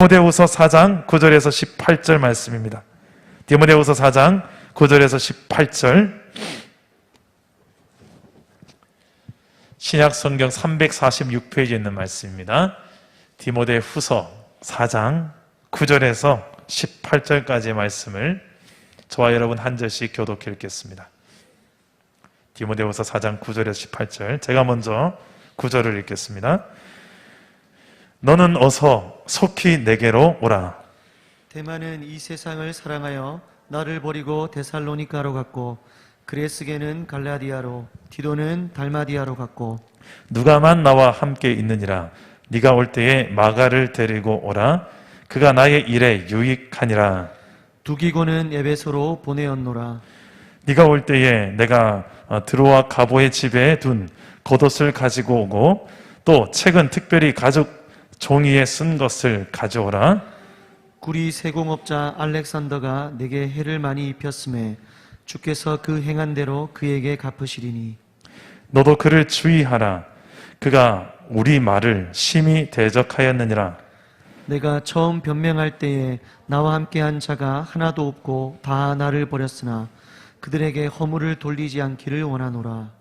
디모데후서 4장 9절에서 18절 말씀입니다. 디모데후서 4장 9절에서 18절, 신약 성경 346페이지에 있는 말씀입니다. 디모데후서 4장 9절에서 18절까지의 말씀을 저와 여러분 한 절씩 교독해 읽겠습니다. 디모데후서 4장 9절에서 18절, 제가 먼저 9절을 읽겠습니다. 너는 어서 속히 내게로 오라. 데마는 이 세상을 사랑하여 나를 버리고 데살로니가로 갔고, 그레스게는 갈라디아로, 디도는 달마디아로 갔고, 누가만 나와 함께 있느니라. 네가 올 때에 마가를 데리고 오라. 그가 나의 일에 유익하니라. 두기고는 에베소로 보내었노라. 네가 올 때에 내가 드로아 가보의 집에 둔 겉옷을 가지고 오고, 또 책은 특별히 가죽 종이에 쓴 것을 가져오라. 구리 세공업자 알렉산더가 내게 해를 많이 입혔음에 주께서 그 행한 대로 그에게 갚으시리니, 너도 그를 주의하라. 그가 우리 말을 심히 대적하였느니라. 내가 처음 변명할 때에 나와 함께한 자가 하나도 없고 다 나를 버렸으나 그들에게 허물을 돌리지 않기를 원하노라.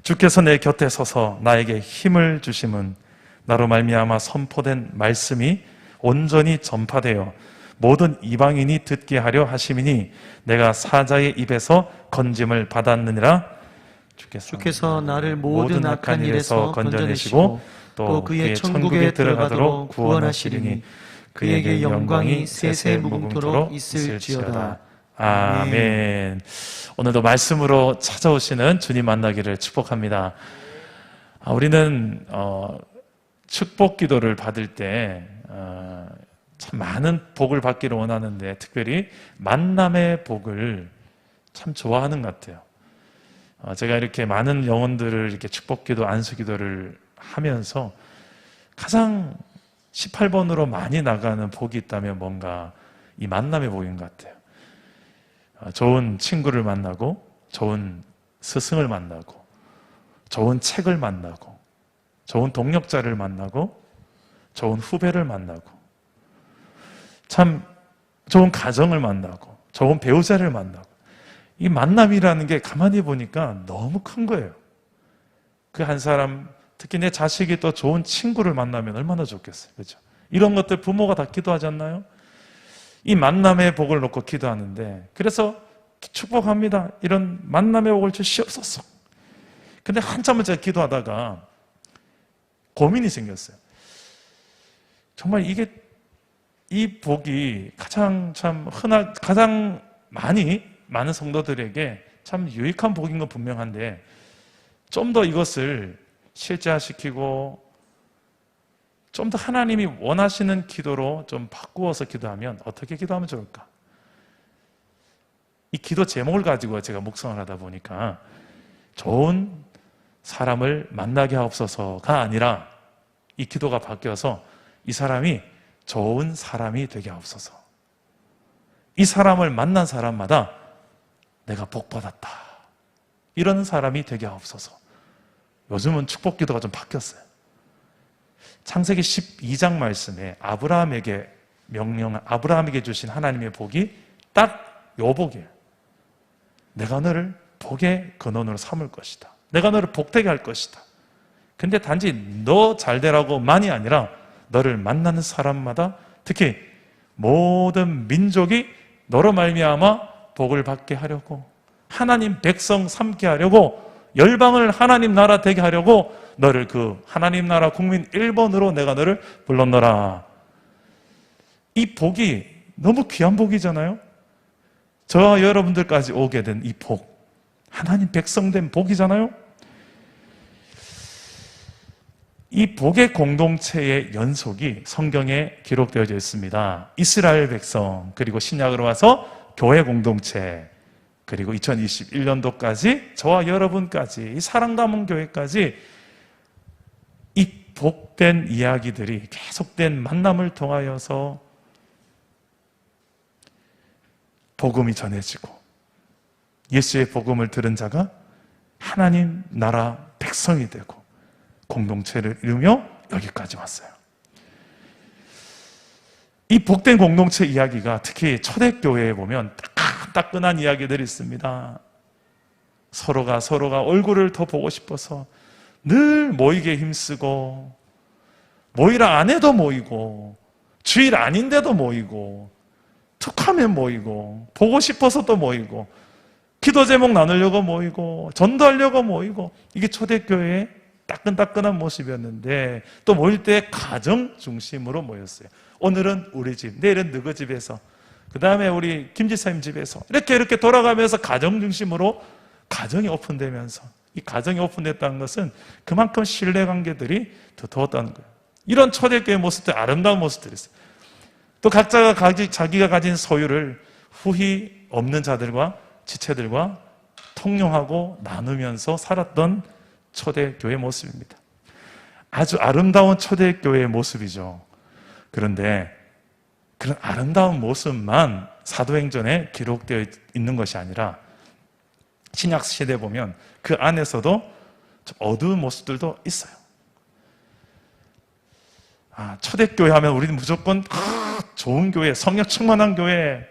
주께서 내 곁에 서서 나에게 힘을 주심은 나로 말미암아 선포된 말씀이 온전히 전파되어 모든 이방인이 듣게 하려 하심이니 내가 사자의 입에서 건짐을 받았느니라. 주께서 나를 모든 악한 일에서 건져내시고 또 그의 천국에 들어가도록 구원하시리니 그에게 영광이 세세 무궁토록 있을지어다. 아멘. 오늘도 말씀으로 찾아오시는 주님 만나기를 축복합니다. 우리는 축복 기도를 받을 때 참 많은 복을 받기를 원하는데, 특별히 만남의 복을 참 좋아하는 것 같아요. 제가 이렇게 많은 영혼들을 이렇게 축복 기도, 안수 기도를 하면서 가장 18번으로 많이 나가는 복이 있다면 뭔가 이 만남의 복인 것 같아요. 좋은 친구를 만나고, 좋은 스승을 만나고, 좋은 책을 만나고, 좋은 동역자를 만나고, 좋은 후배를 만나고, 참 좋은 가정을 만나고, 좋은 배우자를 만나고, 이 만남이라는 게 가만히 보니까 너무 큰 거예요. 그 한 사람, 특히 내 자식이 또 좋은 친구를 만나면 얼마나 좋겠어요. 그렇죠? 이런 것들 부모가 다 기도하지 않나요? 이 만남의 복을 놓고 기도하는데, 그래서 축복합니다. 이런 만남의 복을 주시옵소서. 근데 한참을 제가 기도하다가 고민이 생겼어요. 정말 이게, 이 복이 가장 많은 성도들에게 참 유익한 복인 건 분명한데, 좀 더 이것을 실제화시키고 좀 더 하나님이 원하시는 기도로 좀 바꾸어서 기도하면 어떻게 기도하면 좋을까? 이 기도 제목을 가지고 제가 묵상을 하다 보니까 좋은 사람을 만나게 하옵소서가 아니라 이 기도가 바뀌어서 이 사람이 좋은 사람이 되게 하옵소서. 이 사람을 만난 사람마다 내가 복받았다, 이런 사람이 되게 하옵소서. 요즘은 축복 기도가 좀 바뀌었어요. 창세기 12장 말씀에 아브라함에게 주신 하나님의 복이 딱 요 복이에요. 내가 너를 복의 근원으로 삼을 것이다. 내가 너를 복되게 할 것이다. 근데 단지 너 잘되라고만이 아니라 너를 만나는 사람마다, 특히 모든 민족이 너로 말미암아 복을 받게 하려고, 하나님 백성 삼게 하려고, 열방을 하나님 나라 되게 하려고 너를 그 하나님 나라 국민 1번으로 내가 너를 불렀노라. 이 복이 너무 귀한 복이잖아요. 저와 여러분들까지 오게 된 이 복, 하나님 백성된 복이잖아요. 이 복의 공동체의 연속이 성경에 기록되어져 있습니다. 이스라엘 백성, 그리고 신약으로 와서 교회 공동체, 그리고 2021년도까지 저와 여러분까지, 이 사랑 담은 교회까지 이 복된 이야기들이 계속된 만남을 통하여서 복음이 전해지고, 예수의 복음을 들은 자가 하나님 나라 백성이 되고 공동체를 이루며 여기까지 왔어요. 이 복된 공동체 이야기가 특히 초대교회에 보면 따끈따끈한 이야기들이 있습니다. 서로가 얼굴을 더 보고 싶어서 늘 모이게 힘쓰고, 모이라 안 해도 모이고, 주일 아닌데도 모이고, 툭하면 모이고, 보고 싶어서 또 모이고, 기도 제목 나누려고 모이고, 전도하려고 모이고, 이게 초대교회의 따끈따끈한 모습이었는데, 또 모일 때 가정 중심으로 모였어요. 오늘은 우리 집, 내일은 누구 집에서, 그 다음에 우리 김 지사님 집에서, 이렇게 돌아가면서 가정 중심으로 가정이 오픈되면서, 이 가정이 오픈됐다는 것은 그만큼 신뢰관계들이 두터웠다는 거예요. 이런 초대교회 모습들, 아름다운 모습들이 있어요. 또 각자가 자기가 가진 소유를 후히 없는 자들과 지체들과 통용하고 나누면서 살았던 초대교회 모습입니다. 아주 아름다운 초대교회의 모습이죠. 그런데 그런 아름다운 모습만 사도행전에 기록되어 있는 것이 아니라 신약 시대에 보면 그 안에서도 좀 어두운 모습들도 있어요. 초대교회 하면 우리는 무조건 좋은 교회, 성령 충만한 교회,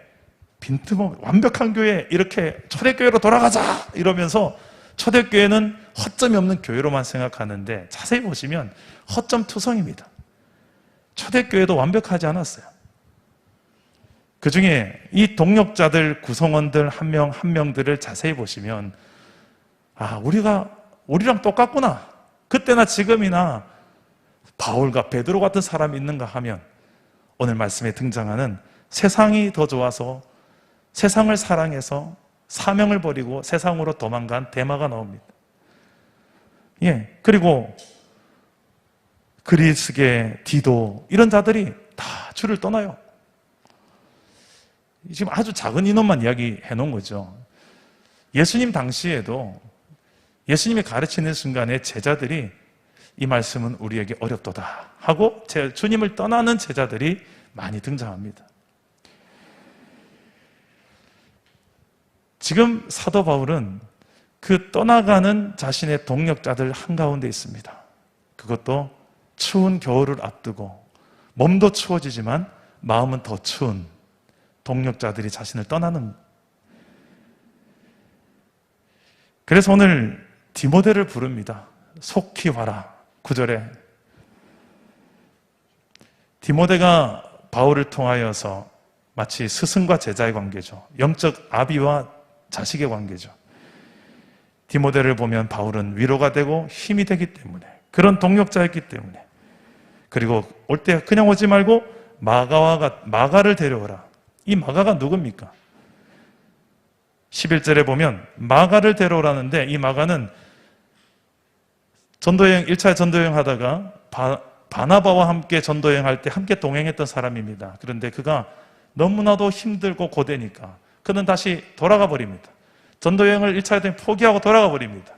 빈틈없는 완벽한 교회, 이렇게 초대교회로 돌아가자 이러면서 초대교회는 허점이 없는 교회로만 생각하는데 자세히 보시면 허점투성입니다. 초대교회도 완벽하지 않았어요. 그 중에 이 동역자들, 구성원들 한 명 한 명들을 자세히 보시면 우리랑 똑같구나. 그때나 지금이나 바울과 베드로 같은 사람이 있는가 하면 오늘 말씀에 등장하는 세상이 더 좋아서 세상을 사랑해서 사명을 버리고 세상으로 도망간 데마가 나옵니다. 그리고 그리스계, 디도 이런 자들이 다 주를 떠나요. 지금 아주 작은 인원만 이야기해 놓은 거죠. 예수님 당시에도 예수님이 가르치는 순간에 제자들이 이 말씀은 우리에게 어렵도다 하고 주님을 떠나는 제자들이 많이 등장합니다. 지금 사도 바울은 그 떠나가는 자신의 동역자들 한가운데 있습니다. 그것도 추운 겨울을 앞두고 몸도 추워지지만 마음은 더 추운 동역자들이 자신을 떠나는. 그래서 오늘 디모데를 부릅니다. 속히 와라. 9절에 디모데가 바울을 통하여서 마치 스승과 제자의 관계죠. 영적 아비와 자식의 관계죠. 디모데를 보면 바울은 위로가 되고 힘이 되기 때문에, 그런 동역자였기 때문에, 그리고 올 때 그냥 오지 말고 마가를 데려오라. 이 마가가 누굽니까? 11절에 보면 마가를 데려오라는데, 이 마가는 1차 전도여행 하다가 바나바와 함께 전도여행할 때 함께 동행했던 사람입니다. 그런데 그가 너무나도 힘들고 고되니까 그는 다시 돌아가 버립니다. 전도여행을 1차 여행 포기하고 돌아가 버립니다.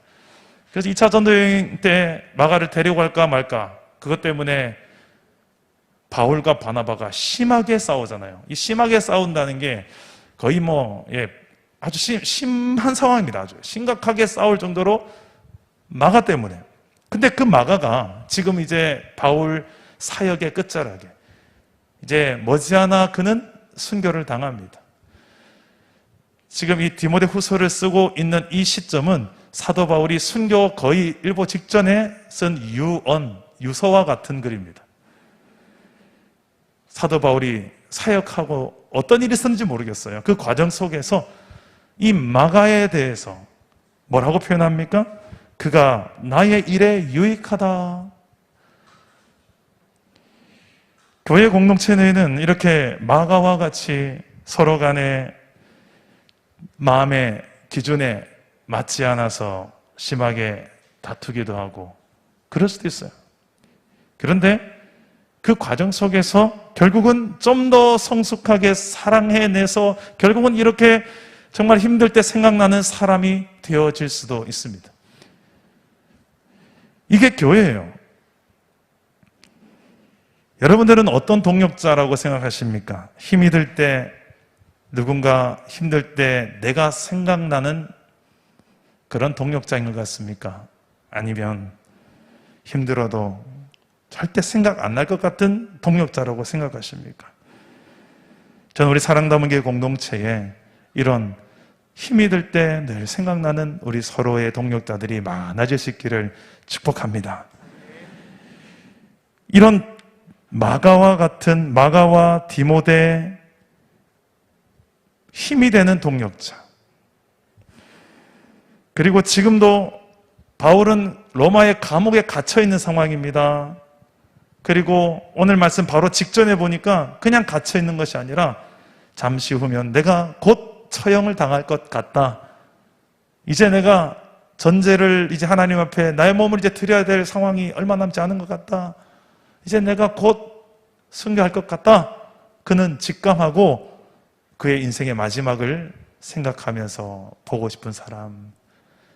그래서 2차 전도여행 때 마가를 데리고 갈까 말까, 그것 때문에 바울과 바나바가 심하게 싸우잖아요. 이 심하게 싸운다는 게 거의 아주 심한 상황입니다. 아주 심각하게 싸울 정도로 마가 때문에. 근데 그 마가가 지금 이제 바울 사역의 끝자락에 이제 머지않아 그는 순교를 당합니다. 지금 이 디모데 후서를 쓰고 있는 이 시점은 사도 바울이 순교 거의 일보 직전에 쓴 유서와 같은 글입니다. 사도 바울이 사역하고 어떤 일이 있었는지 모르겠어요. 그 과정 속에서 이 마가에 대해서 뭐라고 표현합니까? 그가 나의 일에 유익하다. 교회 공동체 내에는 이렇게 마가와 같이 서로 간에 마음의 기준에 맞지 않아서 심하게 다투기도 하고 그럴 수도 있어요. 그런데 그 과정 속에서 결국은 좀 더 성숙하게 사랑해내서 결국은 이렇게 정말 힘들 때 생각나는 사람이 되어질 수도 있습니다. 이게 교회예요. 여러분들은 어떤 동역자라고 생각하십니까? 힘이 들 때, 누군가 힘들 때 내가 생각나는 그런 동역자인 것 같습니까? 아니면 힘들어도 절대 생각 안 날 것 같은 동역자라고 생각하십니까? 저는 우리 사랑담은교회 공동체에 이런 힘이 들 때 늘 생각나는 우리 서로의 동력자들이 많아질 수 있기를 축복합니다. 이런 마가와 디모데 힘이 되는 동력자. 그리고 지금도 바울은 로마의 감옥에 갇혀 있는 상황입니다. 그리고 오늘 말씀 바로 직전에 보니까 그냥 갇혀 있는 것이 아니라 잠시 후면 내가 곧 처형을 당할 것 같다. 이제 내가 전제를 이제 하나님 앞에 나의 몸을 이제 드려야 될 상황이 얼마 남지 않은 것 같다. 이제 내가 곧 순교할 것 같다. 그는 직감하고 그의 인생의 마지막을 생각하면서 보고 싶은 사람,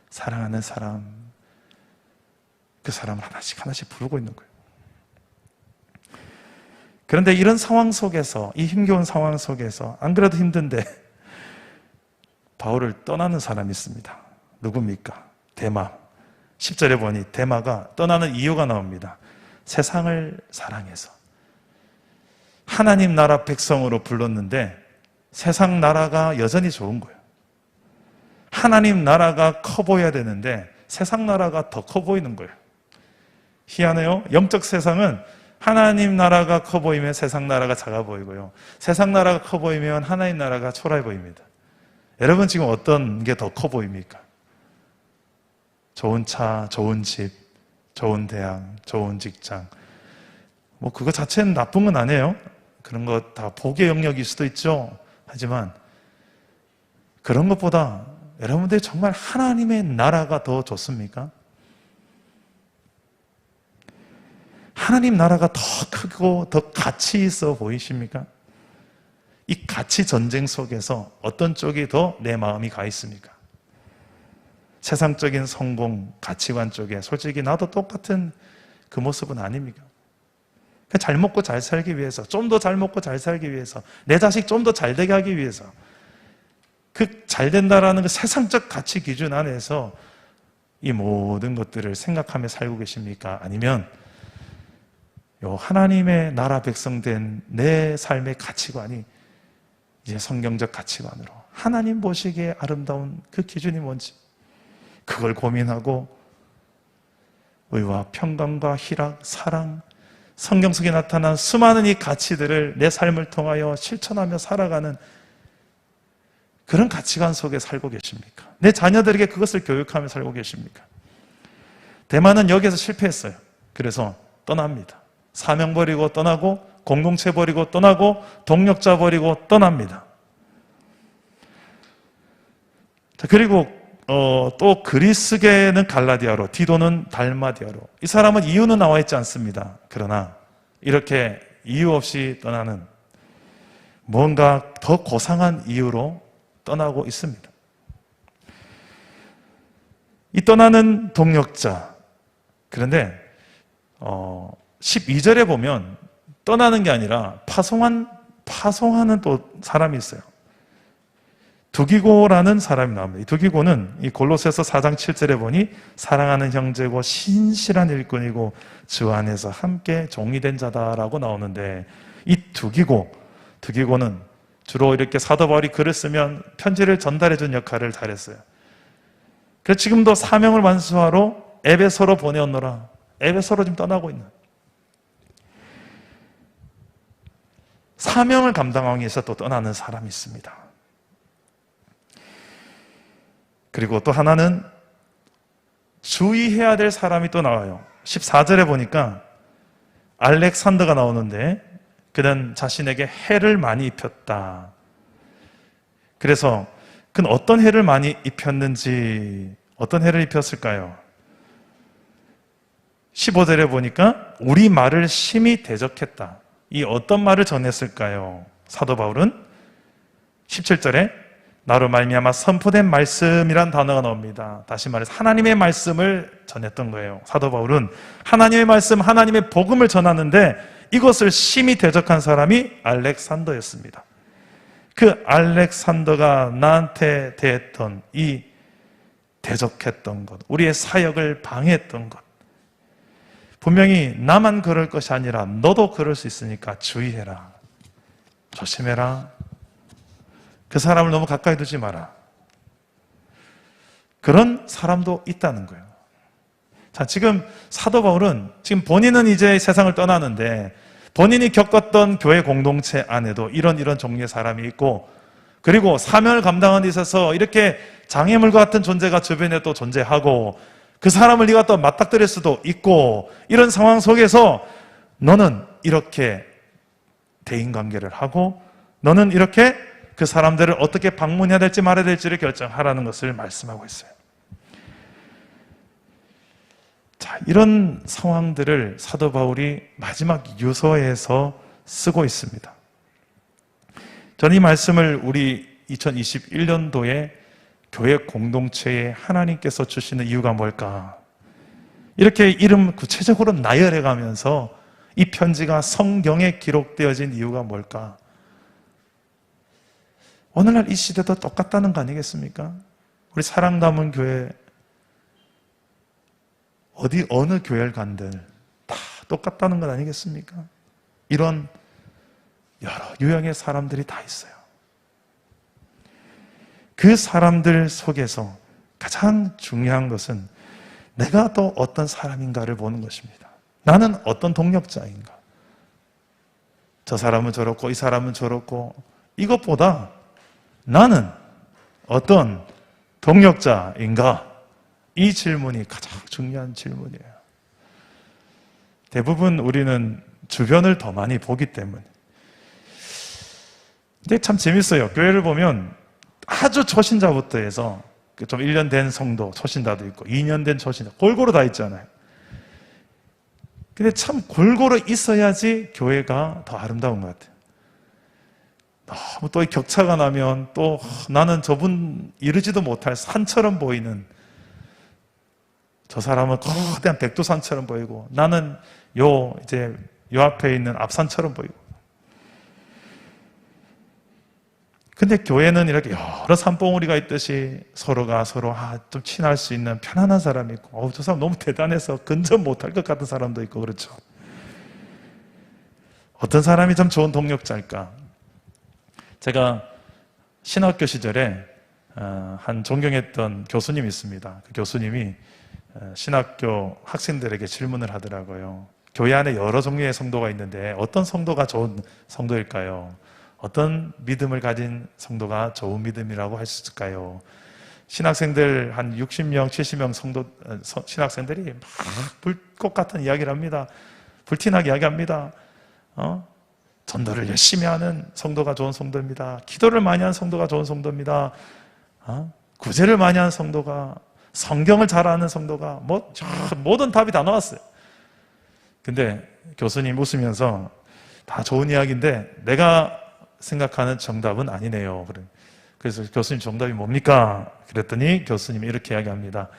사랑하는 사람, 그 사람을 하나씩 부르고 있는 거예요. 그런데 이런 상황 속에서, 이 힘겨운 상황 속에서 안 그래도 힘든데 바울을 떠나는 사람이 있습니다. 누굽니까? 데마. 10절에 보니 데마가 떠나는 이유가 나옵니다. 세상을 사랑해서. 하나님 나라 백성으로 불렀는데 세상 나라가 여전히 좋은 거예요. 하나님 나라가 커 보여야 되는데 세상 나라가 더 커 보이는 거예요. 희한해요. 영적 세상은 하나님 나라가 커 보이면 세상 나라가 작아 보이고요. 세상 나라가 커 보이면 하나님 나라가 초라해 보입니다. 여러분 지금 어떤 게 더 커 보입니까? 좋은 차, 좋은 집, 좋은 대학, 좋은 직장. 뭐 그거 자체는 나쁜 건 아니에요. 그런 거 다 복의 영역일 수도 있죠. 하지만 그런 것보다 여러분들 정말 하나님의 나라가 더 좋습니까? 하나님 나라가 더 크고 더 가치 있어 보이십니까? 이 가치 전쟁 속에서 어떤 쪽이 더 내 마음이 가 있습니까? 세상적인 성공, 가치관 쪽에 솔직히 나도 똑같은 그 모습은 아닙니까? 잘 먹고 잘 살기 위해서, 좀 더 잘 먹고 잘 살기 위해서, 내 자식 좀 더 잘 되게 하기 위해서, 그 잘 된다라는 그 세상적 가치 기준 안에서 이 모든 것들을 생각하며 살고 계십니까? 아니면 요 하나님의 나라 백성 된 내 삶의 가치관이 이제 성경적 가치관으로 하나님 보시기에 아름다운 그 기준이 뭔지 그걸 고민하고 의와 평강과 희락, 사랑, 성경 속에 나타난 수많은 이 가치들을 내 삶을 통하여 실천하며 살아가는 그런 가치관 속에 살고 계십니까? 내 자녀들에게 그것을 교육하며 살고 계십니까? 대만은 여기에서 실패했어요. 그래서 떠납니다. 사명 버리고 떠나고, 공동체 버리고 떠나고, 동력자 버리고 떠납니다. 자, 그리고 또 그리스계는 갈라디아로, 디도는 달마디아로. 이 사람은 이유는 나와 있지 않습니다. 그러나 이렇게 이유 없이 떠나는 뭔가 더 고상한 이유로 떠나고 있습니다. 이 떠나는 동력자. 그런데 12절에 보면 떠나는 게 아니라 파송하는 또 사람이 있어요. 두기고라는 사람이 나옵니다. 이 두기고는 이 골로새서 4장 7절에 보니 사랑하는 형제고 신실한 일꾼이고 주 안에서 함께 종이 된 자다라고 나오는데, 이 두기고는 주로 이렇게 사도 바울이 글을 쓰면 편지를 전달해 준 역할을 잘했어요. 그래서 지금도 사명을 완수하러 에베소로 보내었노라. 에베소로 지금 떠나고 있는, 사명을 감당하기 위해서 또 떠나는 사람이 있습니다. 그리고 또 하나는 주의해야 될 사람이 또 나와요. 14절에 보니까 알렉산더가 나오는데 그는 자신에게 해를 많이 입혔다. 그래서 그는 어떤 해를 많이 입혔는지, 어떤 해를 입혔을까요? 15절에 보니까 우리 말을 심히 대적했다. 이 어떤 말을 전했을까요? 사도 바울은 17절에 나로 말미암아 선포된 말씀이란 단어가 나옵니다. 다시 말해서 하나님의 말씀을 전했던 거예요. 사도 바울은 하나님의 말씀, 하나님의 복음을 전하는데 이것을 심히 대적한 사람이 알렉산더였습니다. 그 알렉산더가 나한테 대했던 이 대적했던 것, 우리의 사역을 방해했던 것, 분명히 나만 그럴 것이 아니라 너도 그럴 수 있으니까 주의해라, 조심해라, 그 사람을 너무 가까이 두지 마라. 그런 사람도 있다는 거예요. 자, 지금 사도 바울은 지금 본인은 이제 세상을 떠나는데 본인이 겪었던 교회 공동체 안에도 이런 종류의 사람이 있고, 그리고 사명을 감당하는 데 있어서 이렇게 장애물과 같은 존재가 주변에 또 존재하고, 그 사람을 네가 또 맞닥뜨릴 수도 있고, 이런 상황 속에서 너는 이렇게 대인관계를 하고, 너는 이렇게 그 사람들을 어떻게 방문해야 될지 말아야 될지를 결정하라는 것을 말씀하고 있어요. 자, 이런 상황들을 사도 바울이 마지막 유서에서 쓰고 있습니다. 저는 이 말씀을 우리 2021년도에 교회 공동체에 하나님께서 주시는 이유가 뭘까? 이렇게 이름 구체적으로 나열해 가면서 이 편지가 성경에 기록되어진 이유가 뭘까? 오늘날 이 시대도 똑같다는 거 아니겠습니까? 우리 사랑 담은 교회, 어느 교회를 간들 다 똑같다는 것 아니겠습니까? 이런 여러 유형의 사람들이 다 있어요. 그 사람들 속에서 가장 중요한 것은 내가 또 어떤 사람인가를 보는 것입니다. 나는 어떤 동력자인가? 저 사람은 저렇고 이 사람은 저렇고, 이것보다 나는 어떤 동력자인가? 이 질문이 가장 중요한 질문이에요. 대부분 우리는 주변을 더 많이 보기 때문에. 근데 참 재밌어요. 교회를 보면 아주 초신자부터 해서 좀 1년 된 성도, 초신자도 있고 2년 된 초신자, 골고루 다 있잖아요. 근데 참 골고루 있어야지 교회가 더 아름다운 것 같아요. 너무 또 격차가 나면 또 나는 저분 이르지도 못할 산처럼 보이는, 저 사람은 거대한 백두산처럼 보이고 나는 요 앞에 있는 앞산처럼 보이고. 근데 교회는 이렇게 여러 산봉우리가 있듯이 서로가 서로 좀 친할 수 있는 편안한 사람이 있고, 저 사람 너무 대단해서 근접 못할 것 같은 사람도 있고, 그렇죠. 어떤 사람이 참 좋은 동력자일까? 제가 신학교 시절에 한 존경했던 교수님이 있습니다. 그 교수님이 신학교 학생들에게 질문을 하더라고요. 교회 안에 여러 종류의 성도가 있는데 어떤 성도가 좋은 성도일까요? 어떤 믿음을 가진 성도가 좋은 믿음이라고 할 수 있을까요? 신학생들 한 60명, 70명 신학생들이 막 불꽃 같은 이야기를 합니다. 불티나게 이야기합니다. 전도를 열심히 하는 성도가 좋은 성도입니다. 기도를 많이 하는 성도가 좋은 성도입니다. 구제를 많이 하는 성도가, 성경을 잘 아는 성도가, 모든 답이 다 나왔어요. 근데 교수님 웃으면서 다 좋은 이야기인데 내가 생각하는 정답은 아니네요. 그래서 교수님 정답이 뭡니까? 그랬더니 교수님이 이렇게 이야기합니다.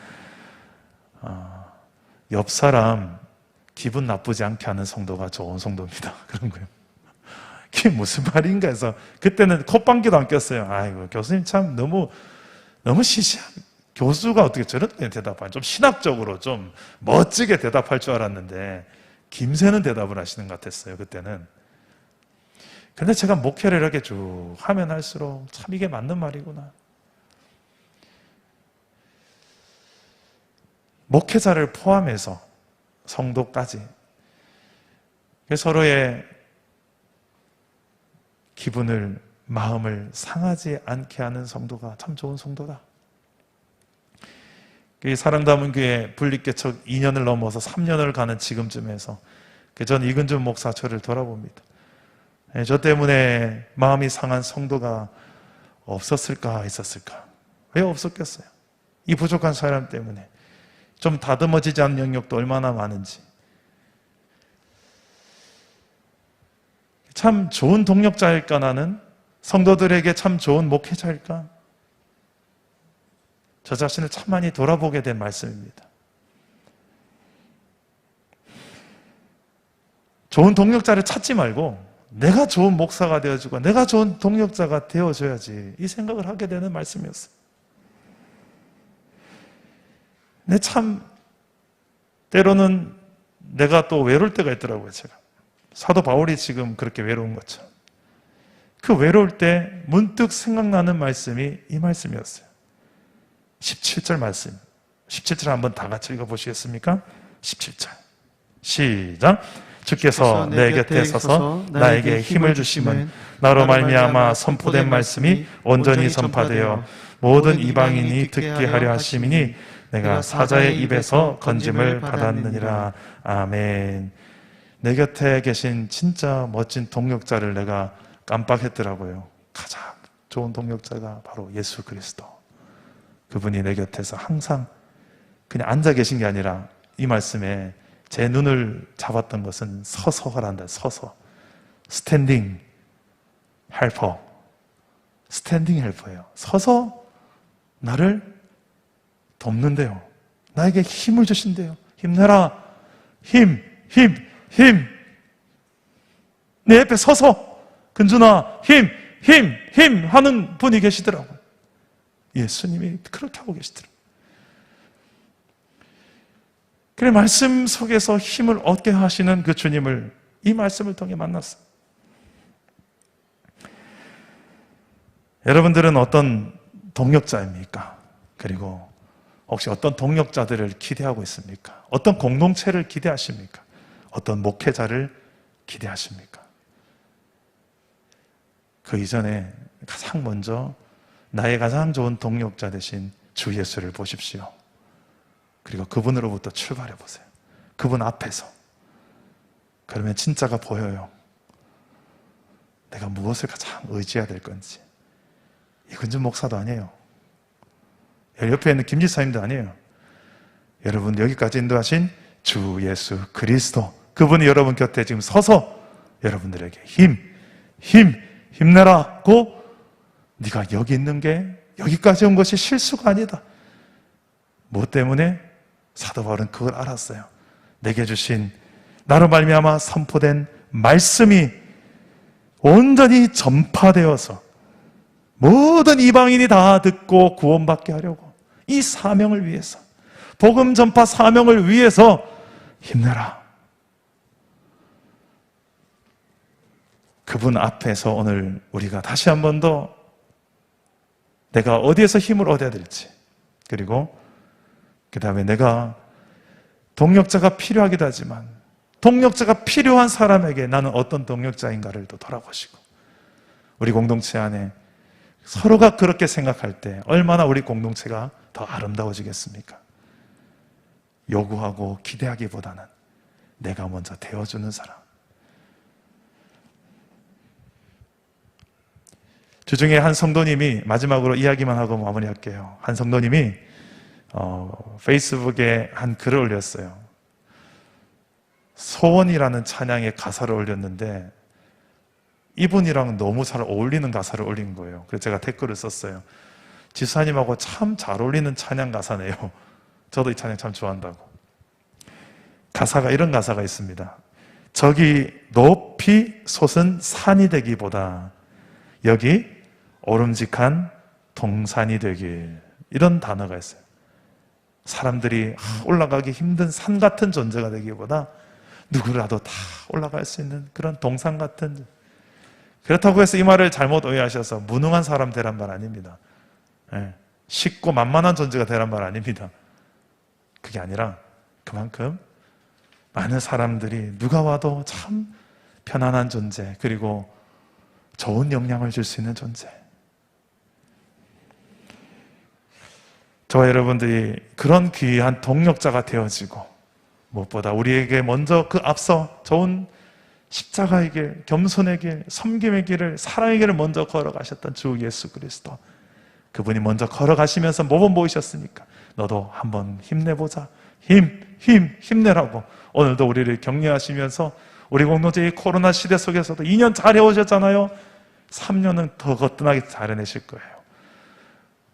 옆 사람 기분 나쁘지 않게 하는 성도가 좋은 성도입니다. 그런 거예요. 그게 무슨 말인가 해서 그때는 콧방귀도 안 꼈어요. 아이고, 교수님 참 너무 시시한, 교수가 어떻게 저렇게 대답하냐, 좀 신학적으로 좀 멋지게 대답할 줄 알았는데 김새는 대답을 하시는 것 같았어요, 그때는. 근데 제가 목회를 이렇게 쭉 하면 할수록 참 이게 맞는 말이구나. 목회자를 포함해서 성도까지 서로의 기분을, 마음을 상하지 않게 하는 성도가 참 좋은 성도다. 사랑 담은 교회 분립개척 2년을 넘어서 3년을 가는 지금쯤에서 전 이근준 목사 저를 돌아봅니다. 저 때문에 마음이 상한 성도가 없었을까, 있었을까? 왜 없었겠어요? 이 부족한 사람 때문에 좀 다듬어지지 않은 영역도 얼마나 많은지. 참 좋은 동력자일까, 나는? 성도들에게 참 좋은 목회자일까? 저 자신을 참 많이 돌아보게 된 말씀입니다. 좋은 동력자를 찾지 말고 내가 좋은 목사가 되어주고 내가 좋은 동력자가 되어줘야지, 이 생각을 하게 되는 말씀이었어요. 근데 참 때로는 내가 또 외로울 때가 있더라고요. 제가 사도 바울이 지금 그렇게 외로운 것처럼 그 외로울 때 문득 생각나는 말씀이 이 말씀이었어요. 17절 말씀. 17절 한번 다 같이 읽어보시겠습니까? 17절 시작. 주께서 내 곁에 서서 나에게 힘을 주심은 나로 말미암아 선포된 말씀이 온전히 전파되어 모든 이방인이 듣게 하려 하심이니 내가 사자의 입에서 건짐을 받았느니라. 아멘. 내 곁에 계신 진짜 멋진 동역자를 내가 깜빡했더라고요. 가장 좋은 동역자가 바로 예수 그리스도. 그분이 내 곁에서 항상 그냥 앉아 계신 게 아니라 이 말씀에 제 눈을 잡았던 것은 서서 하란다. 서서. 스탠딩 헬퍼. 스탠딩 헬퍼예요. 서서 나를 돕는데요. 나에게 힘을 주신대요. 힘내라. 힘. 내 옆에 서서 근준아 힘 하는 분이 계시더라고요. 예수님이 그렇게 하고 계시더라고요. 그래, 말씀 속에서 힘을 얻게 하시는 그 주님을 이 말씀을 통해 만났어요. 여러분들은 어떤 동역자입니까? 그리고 혹시 어떤 동역자들을 기대하고 있습니까? 어떤 공동체를 기대하십니까? 어떤 목회자를 기대하십니까? 그 이전에 가장 먼저 나의 가장 좋은 동역자 되신 주 예수를 보십시오. 그리고 그분으로부터 출발해 보세요. 그분 앞에서. 그러면 진짜가 보여요. 내가 무엇을 가장 의지해야 될 건지. 이근준 목사도 아니에요. 옆에 있는 김지사님도 아니에요. 여러분 여기까지 인도하신 주 예수 그리스도, 그분이 여러분 곁에 지금 서서 여러분들에게 힘내라고, 네가 여기 있는 게, 여기까지 온 것이 실수가 아니다. 무엇 때문에? 사도 바울은 그걸 알았어요. 내게 주신, 나로 말미암아 선포된 말씀이 온전히 전파되어서 모든 이방인이 다 듣고 구원받게 하려고, 이 사명을 위해서, 복음 전파 사명을 위해서 힘내라. 그분 앞에서 오늘 우리가 다시 한 번 더 내가 어디에서 힘을 얻어야 될지, 그리고 그 다음에 내가 동역자가 필요하기도 하지만 동역자가 필요한 사람에게 나는 어떤 동역자인가를 또 돌아보시고, 우리 공동체 안에 서로가 그렇게 생각할 때 얼마나 우리 공동체가 더 아름다워지겠습니까? 요구하고 기대하기보다는 내가 먼저 되어주는 사람. 주중에 한 성도님이, 마지막으로 이야기만 하고 마무리할게요. 한 성도님이 페이스북에 한 글을 올렸어요. 소원이라는 찬양의 가사를 올렸는데 이분이랑 너무 잘 어울리는 가사를 올린 거예요. 그래서 제가 댓글을 썼어요. 지사님하고 참 잘 어울리는 찬양 가사네요. 저도 이 찬양 참 좋아한다고. 가사가, 이런 가사가 있습니다. 저기 높이 솟은 산이 되기보다 여기 오름직한 동산이 되길. 이런 단어가 있어요. 사람들이 올라가기 힘든 산 같은 존재가 되기보다 누구라도 다 올라갈 수 있는 그런 동산 같은. 그렇다고 해서 이 말을 잘못 오해하셔서 무능한 사람 되란 말 아닙니다. 쉽고 만만한 존재가 되란 말 아닙니다. 그게 아니라 그만큼 많은 사람들이 누가 와도 참 편안한 존재, 그리고 좋은 영향을 줄 수 있는 존재. 저와 여러분들이 그런 귀한 동역자가 되어지고, 무엇보다 우리에게 먼저 그 앞서 좋은 십자가의 길, 겸손의 길, 섬김의 길을, 사랑의 길을 먼저 걸어가셨던 주 예수 그리스도, 그분이 먼저 걸어가시면서 뭐만 보이셨습니까? 너도 한번 힘내보자. 힘내라고 오늘도 우리를 격려하시면서 우리 공동체의 코로나 시대 속에서도 2년 잘 해오셨잖아요. 3년은 더 거뜬하게 잘 해내실 거예요.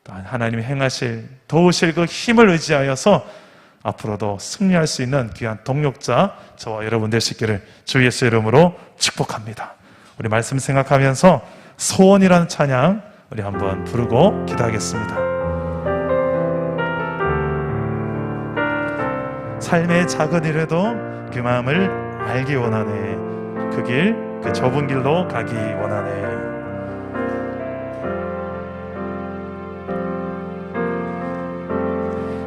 또한 하나님이 행하실, 도우실 그 힘을 의지하여서 앞으로도 승리할 수 있는 귀한 동역자 저와 여러분 되시기를 주 예수 이름으로 축복합니다. 우리 말씀 생각하면서 소원이라는 찬양 우리 한번 부르고 기도하겠습니다. 삶의 작은 일에도 그 마음을 알기 원하네. 그 길, 그 좁은 길로 가기 원하네.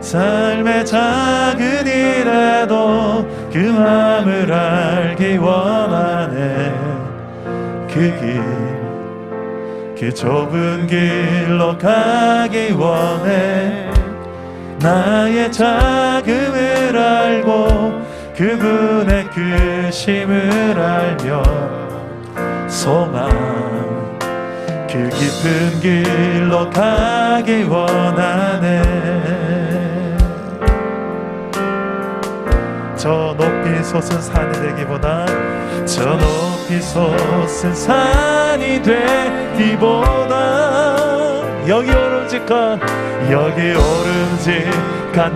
삶의 작은 일에도 그 마음을 알기 원하네. 그 좁은 길로 가기 원해. 나의 작음을 알고 그분의 크심을 알며 소망 그 깊은 길로 가기 원하네. 저 높이 솟은 산이 되기보다 저 높이 솟은 산이 되기보다 여기 오름직한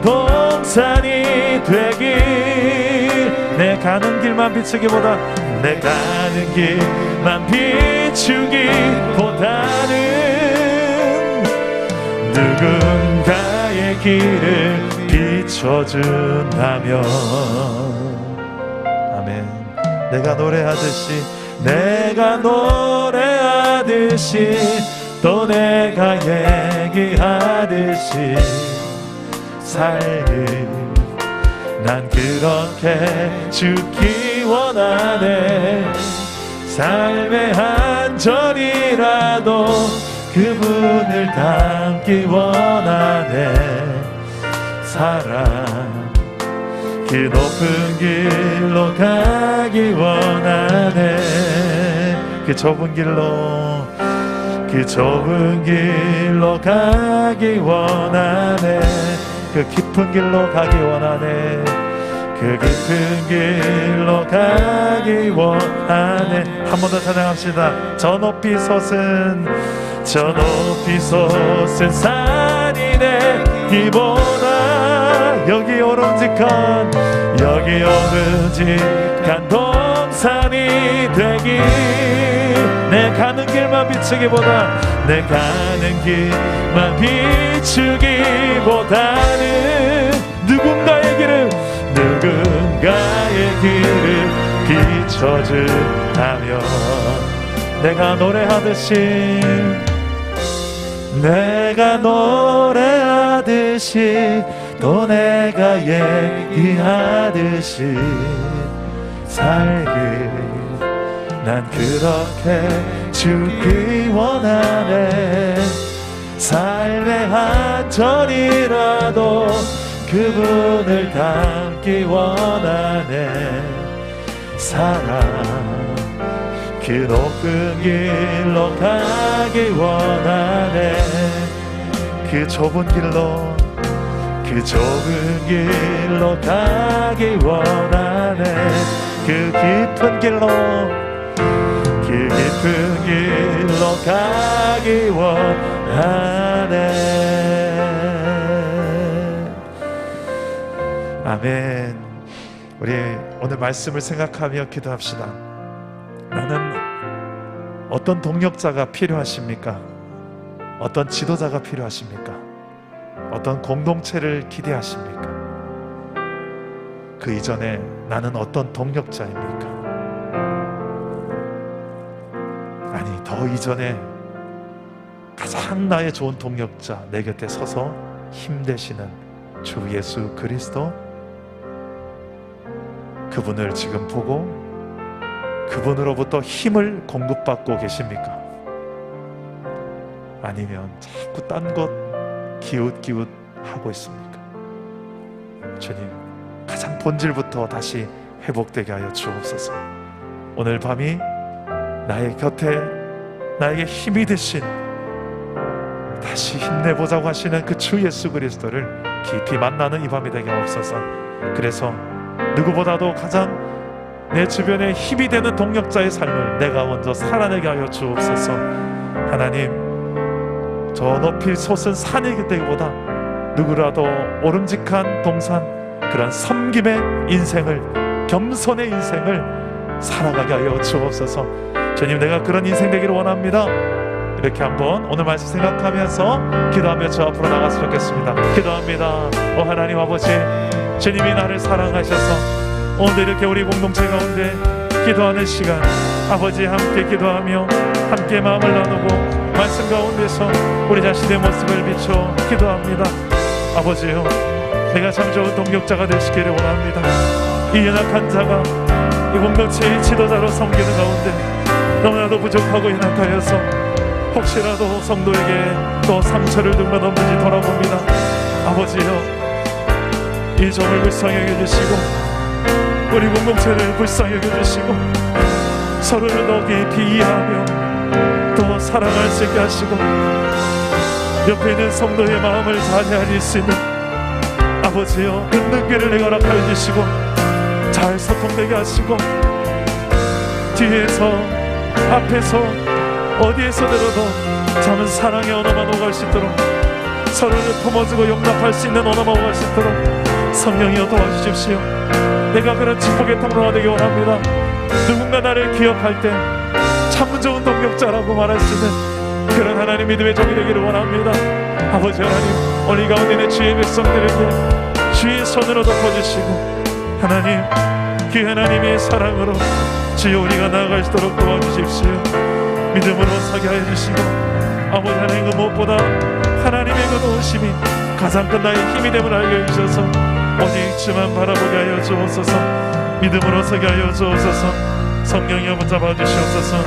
동산이 되길. 내 가는 길만 비추기보다 내 가는 길만 비추기보다는 누군가의 길을 비춰준다면 아멘. 내가 노래하듯이 또 내가 얘기하듯이 살길 난 그렇게 죽기 원하네. 삶의 한 절이라도 그분을 담기 원하네. 사랑 그 높은 길로 가기 원하네. 그 좁은 길로 가기 원하네. 그 깊은 길로 가기 원하네. 그 깊은 길로 가기 원하네. 한 번 더 찬양합시다. 저 높이 솟은 산이 되기보다 여기 오름직한 동산이 되기. 내 가는 길만 비추기보다 내 가는 길만 비추기보다는 누군가의 길을 비춰준다면 내가 노래하듯이 또 내가 얘기하듯이 살길 난 그렇게 죽기 원하네. 삶의 한 절이라도 그분을 담기 원하네. 사랑 그 높은 길로 가기 원하네. 그 좁은 길로 가기 원하네. 그 깊은 길로 가기 원하네. 아멘. 우리 오늘 말씀을 생각하며 기도합시다. 나는 어떤 동력자가 필요하십니까? 어떤 지도자가 필요하십니까? 어떤 공동체를 기대하십니까? 그 이전에 나는 어떤 동력자입니까? 아니, 더 이전에 가장 나의 좋은 동력자, 내 곁에 서서 힘되시는 주 예수 그리스도, 그분을 지금 보고 그분으로부터 힘을 공급받고 계십니까? 아니면 자꾸 딴 것 기웃기웃하고 있습니까? 주님, 가장 본질부터 다시 회복되게 하여 주옵소서. 오늘 밤이 나의 곁에 나에게 힘이 되신, 다시 힘내보자고 하시는 그 주 예수 그리스도를 깊이 만나는 이 밤이 되게 하옵소서. 그래서 누구보다도 가장 내 주변에 힘이 되는 동력자의 삶을 내가 먼저 살아내게 하여 주옵소서. 하나님, 저 높이 솟은 산이 되기보다 누구라도 오름직한 동산, 그런 섬김의 인생을, 겸손의 인생을 살아가게 하여 주옵소서. 주님, 내가 그런 인생 되기를 원합니다. 이렇게 한번 오늘 말씀 생각하면서 기도하며 저 앞으로 나갔으면 좋겠습니다. 기도합니다. 오 하나님 아버지, 주님이 나를 사랑하셔서 오늘 이렇게 우리 공동체 가운데 기도하는 시간, 아버지 함께 기도하며 함께 마음을 나누고 말씀 가운데서 우리 자신의 모습을 비춰 기도합니다. 아버지요, 내가 참 좋은 동역자가 되시기를 원합니다. 이 연약한 자가 이 공동체의 지도자로 섬기는 가운데 너무나도 부족하고 연약하여서 혹시라도 성도에게 또 상처를 준 것 없는지 돌아봅니다. 아버지여, 이 점을 불쌍히 여겨주시고 우리 공동체를 불쌍히 여겨주시고 서로를 더 깊이 이해하며 더 사랑할 수 있게 하시고 옆에 있는 성도의 마음을 잘 헤아릴 수 있는 아버지여, 듣는 귀를 내가 허락하여 주시고 잘 소통되게 하시고 뒤에서 앞에서 어디에서 들어도 참은 사랑의 언어만 오갈 수 있도록 서로를 품어주고 용납할 수 있는 언어만 오갈 수 있도록 성령이여 도와주십시오. 내가 그런 축복의 통로가 되기 원합니다. 누군가 나를 기억할 때 참 좋은 동역자라고 말할 수 있는 그런 하나님 믿음의 종이 되기를 원합니다. 아버지 하나님, 오늘 이 가운데 있는 주의 백성들에게 주의 손으로 덮어주시고 하나님, 그 하나님의 사랑으로 주여 우리가 나아갈 수 있도록 도와주십시오. 믿음으로 서게 하여 주시고 아버지 하나님, 그 무엇보다 하나님의 그 도우심이 가장 큰 나의 힘이 됨을 알려주셔서 오직 주만 바라보게 하여 주옵소서. 믿음으로 서게 하여 주옵소서. 성령이여 붙잡아 주시옵소서.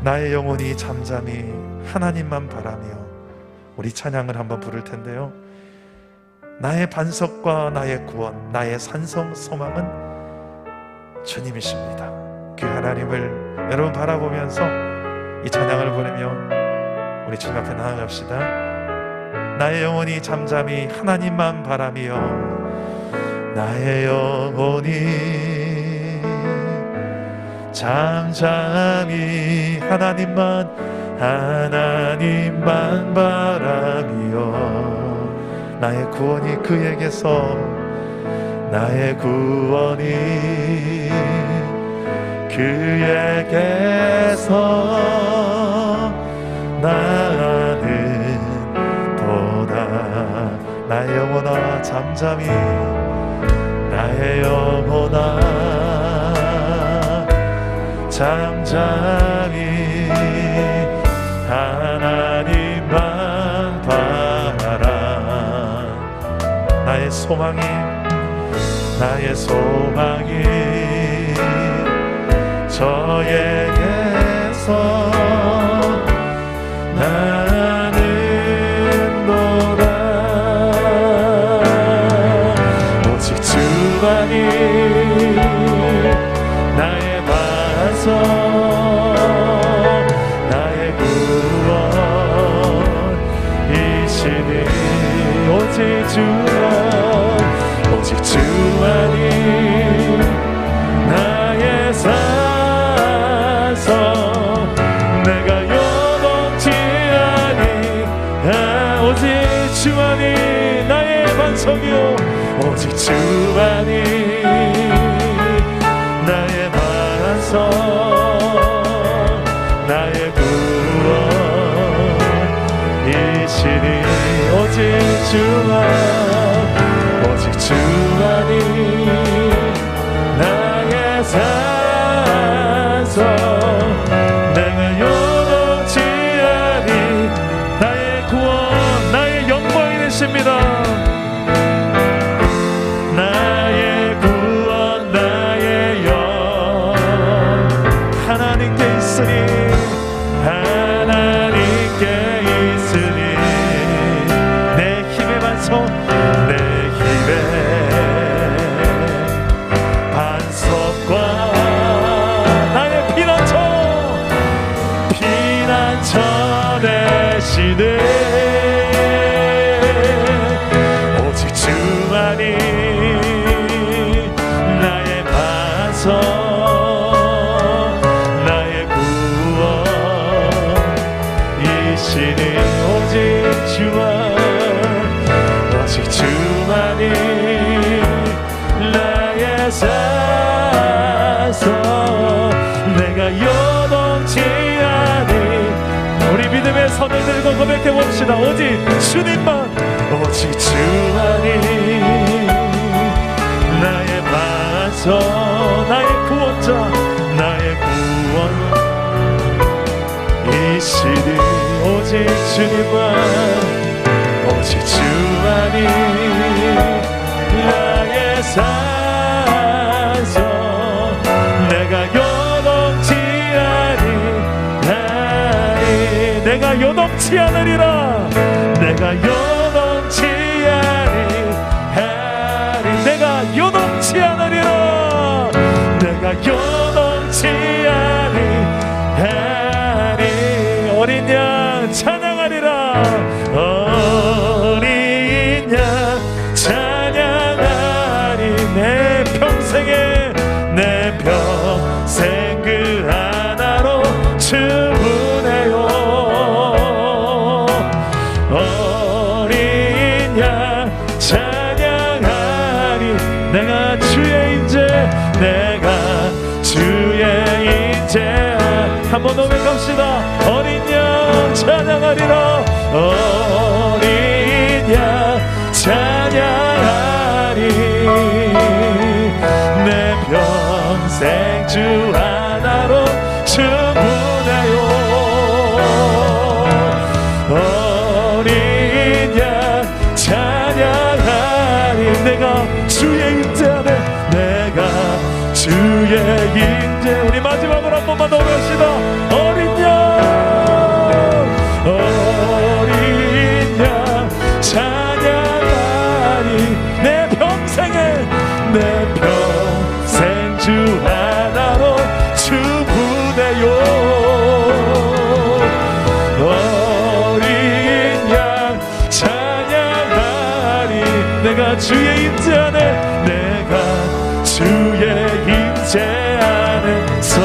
나의 영혼이 잠잠히 하나님만 바라며, 우리 찬양을 한번 부를 텐데요. 나의 반석과 나의 구원, 나의 산성 소망은 주님이십니다. 그 하나님을 여러분 바라보면서 이 찬양을 부르며 우리 주님 앞에 나아갑시다. 나의 영혼이 잠잠히 하나님만 바라며, 나의 영혼이 잠잠히 하나님만 바라며, 나의 구원이 그에게서, 나의 구원이 그에게서 나는 도다. 나의 영혼아 잠잠히, 나의 영혼아 잠잠히 하나님만 바라. 나의 소망이 저에게서 나는 너다. 오직 주만이 나의 반석, 나의 구원이시니. 오직 주만이 나의 산성, 내가 요동치 아니. 오직 주만이 나의 반석이요, 오직 주만이 나의 반석, 나의 구원이시니. 오직 주만이 나의 산성, 내가 요동치 아니. 나의 구원, 나의 영광이 되십니다. 나의 구원, 나의 영, 하나님께 있으니, 하나님께 있으니. 내 힘의 반석, 내 힘의 반석과 나의 피난처 되시네. 오직 주만이 나의 반석, 나의 구원이시니. 오직 주만이 나의 산성, 내가 요동치 아니. 우리 믿음의 손을 들고 고백해 봅시다. 오직 주님만, 오직 주만이 나의 반석, 나의 구원자, 나의 구원이시니. 오직 오직 주님만 오직 주만이 나의 산소 내가 요동치 아니하리 내가 요동치 않으리라 내가 요동치 아니하리 내가 요동치 않으리라 내가 요동치 아니하리 어린 양 찬양하리라 어린 양 찬양하리 내 평생에 내 평생 그 하나로 충분해요 어린 양 찬양하리 내가 주의 인재 내가 주의 인재 한 번 더 외갑시다 어린 양 찬양하리라 어린 양 찬양하리 내 평생 주 하나로 충분해요 어린 양 찬양하리 내가 주의 임재 안에 내가 주의 임재 우리 마지막으로 한 번만 더 외웁시다 어린 양 찬양하리 내 평생에 내 평생 주 하나로 충분해요 어린 양 찬양하리 내가 주의 임재 안에 내가 주의 임재 안에서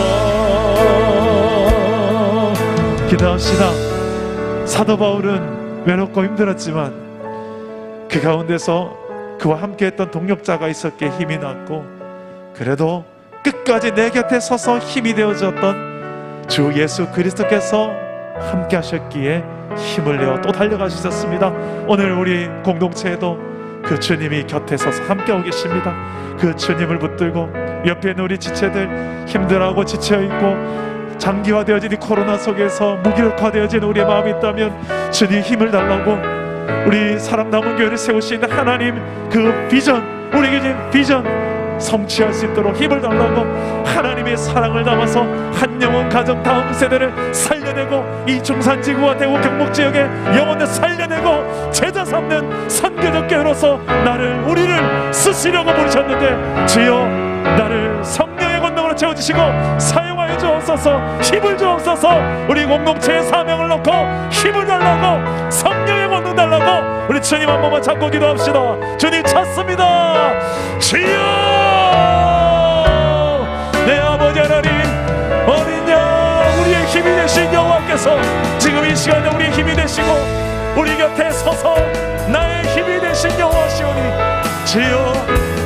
기도합시다 사도 바울은 외롭고 힘들었지만 그 가운데서 그와 함께했던 동력자가 있었기에 힘이 났고 그래도 끝까지 내 곁에 서서 힘이 되어졌던 주 예수 그리스도께서 함께 하셨기에 힘을 내어 또 달려가셨습니다. 오늘 우리 공동체에도 그 주님이 곁에 서서 함께하고 계십니다. 그 주님을 붙들고 옆에 있는 우리 지체들 힘들어하고 지쳐있고 장기화되어진 이 코로나 속에서 무기력화되어진 우리의 마음이 있다면 주님 힘을 달라고 우리 사람 남은 교회를 세울 수 있는 하나님 그 비전 우리에게 주신 비전 성취할 수 있도록 힘을 달라고 하나님의 사랑을 담아서 한 영혼 가정 다음 세대를 살려내고 이 중산지구와 대구 경북지역의 영혼을 살려내고 제자 삼는 선교적 교회로서 우리를 쓰시려고 부르셨는데 주여 나를 성령의 권능으로 채워주시고 사용하여 주옵소서 힘을 주옵소서 우리 공동체의 사명을 놓고 힘을 달라고 성령의 권능 달라고 우리 주님 한 번만 잡고 기도합시다. 주님 찾습니다. 주여 내 아버지 하나님 어린 양 우리의 힘이 되신 여호와께서 지금 이 시간에 우리의 힘이 되시고 우리 곁에 서서 나의 힘이 되신 여호와시오니 주여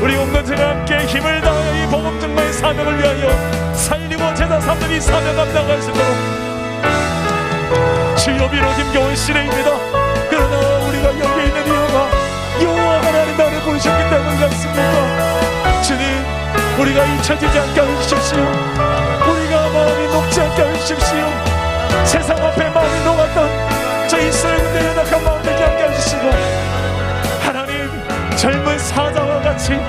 우리 공동체가 함께 힘을 다하여 이 복음 증거의 사명을 위하여 살리고 제자 삼는 이 사명 감당할 수 있도록 주여 비록 힘겨운 시대입니다. 그러나 우리가 여기 있는 이유가 여호와 하나님 나를 부르셨기 때문이 같습니다. 주님 우리가 잊혀지지 않게 해주십시오. 우리가 마음이 녹지 않게 해주십시오. 세상 앞에 마음이 녹았던 저 이스라엘 군대의 연약한 마음 되지 않게 해주시고 하나님 젊은 사자와 같이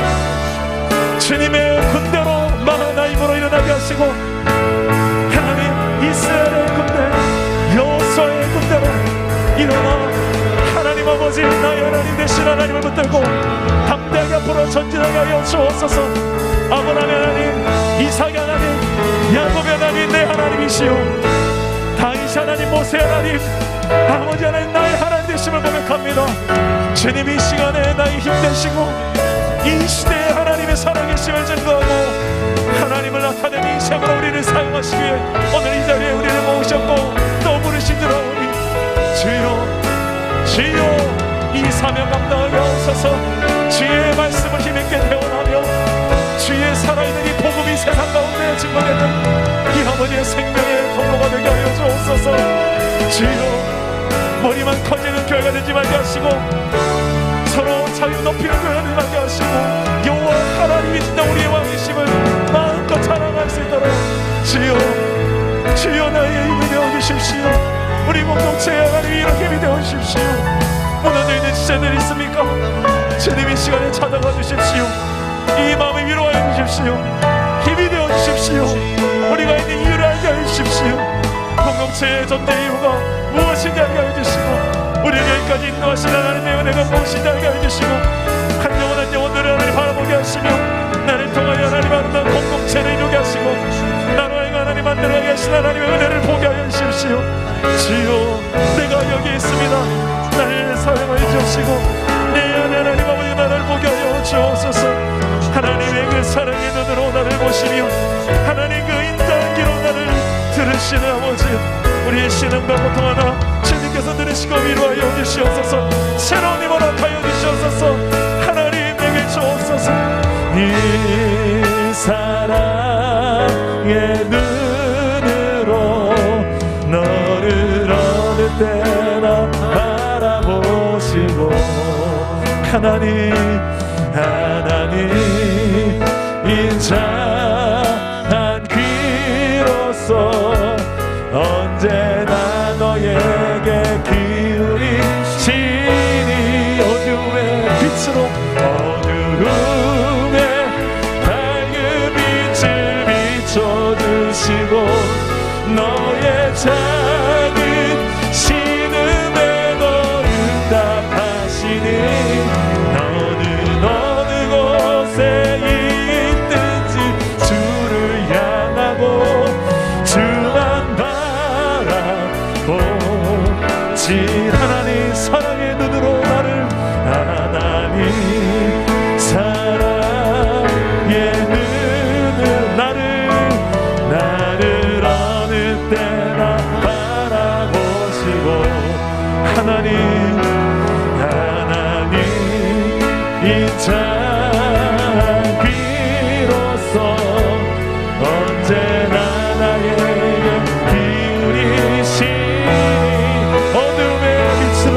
주님의 군대로 마하나임으로 일어나게 하시고 하나님 이스라엘의 군대 여호수아의 군대로 일어나 하나님 아버지 나의 하나님 되신 하나님을 붙들고 담대하게 앞으로 전진하게 하여 주옵소서. 아브라함의 하나님 이삭의 하나님 야곱의 하나님 내 하나님이시오 다윗의 하나님 모세의 하나님 아버지 하나님 나의 하나님 되심을 고백합니다. 주님 이 시간에 나의 힘 되시고 이 시대에 하나님의 살아계심을 증거하고 하나님을 나타내는 인생으로 우리를 사용하시기에 오늘 이 자리에 우리를 모으셨고 또 부르시더라오니 주여 이 사명 감당하게 하옵소서. 주의 말씀을 힘있게 대원하며 주의 살아있는 이 복음이 세상 가운데 증거되는 이 아버지의 생명의 통로가 되게 하여 주옵소서. 주여 머리만 커지는 교회가 되지 말게 하시고 서로 자유 높이는 교회가 되지 말게 하시고 여호와 하나님이 진짜 우리의 왕이심을 마음껏 자랑할 수 있도록 주여 나의 힘이 되어주십시오. 우리 공동체에 하나님 이런 힘이 되어주십시오. 무너져 있는 지체들 있습니까? 주님 이 시간에 찾아가 주십시오. 이 마음을 위로하여 주십시오. 힘이 되어 주십시오. 우리가 있는 이유를 알게 하여 주십시오. 공동체의 존재 이유가 무엇인지 알게 하여 주시고, 우리를 여기까지 인도하신 하나님의 은혜가 무엇인지 알게 하여 주시고, 한 영혼 한 영혼들을 하나님 바라보게 하시며, 나를 통하여 하나님 아름다운 공동체를 이루게 하시고, 나로 하여금 하나님 만들어가게 하신 하나님의 은혜를 보게 하여 주십시오. 주여, 내가 여기 있습니다. 나를 사용하여 주시고, 내 안에 하나님 아버지 나를 보게 하여 주옵소서. 하나님의 그 사랑의 눈으로 나를 보시며, 하나님 그 인자한 귀로 나를 들으시는 아버지, 우리의 신앙과 고통 하나 주님께서 들으시고 위로하여 주시옵소서. 새로운 힘을 허락하여 주시옵소서. 하나님 내게 주옵소서. 네 사랑의 눈으로 너를 어느 때나 바라보시고, 하나님 인자한 귀로서 언제나 너에게 기울이시니, 어둠의 빛으로 어두움에 밝은 빛을 비춰주시고, 너의 작은 신음에도 응답하시니, 너는 어느 곳에 있든지 주를 향하고 주만 바라보지. 하나님 사랑의 눈으로 나를, 하나님 사랑의 눈으로 나를 어느 때나 바라보시고, 하나님 인자한 귀로서 언제나 나에게 기울이시니, 어둠의 빛으로